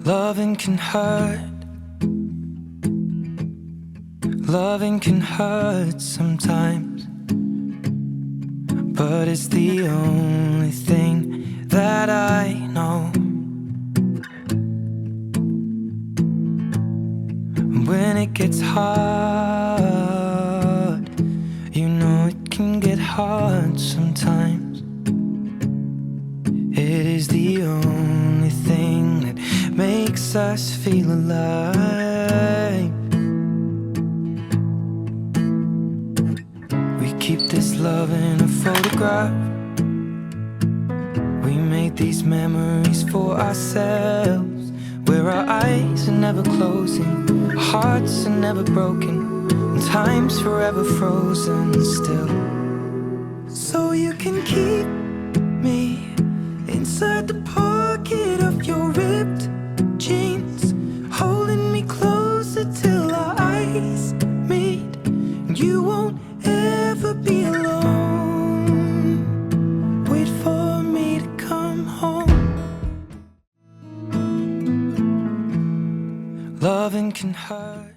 Loving can hurt. Loving can hurt sometimes, but it's the only thing that I know. When it gets hard, you know it can get hard sometimes. It is the only thing that makes us feel alive. We keep this love in a photograph. We made these memories for ourselves, where our eyes are never closing, our hearts are never broken, and time's forever frozen still. So you can keep me inside the pocket of your ripped jeans, holding me closer till our eyes meet. You won't ever be alone. Wait for me to come home. Loving can hurt.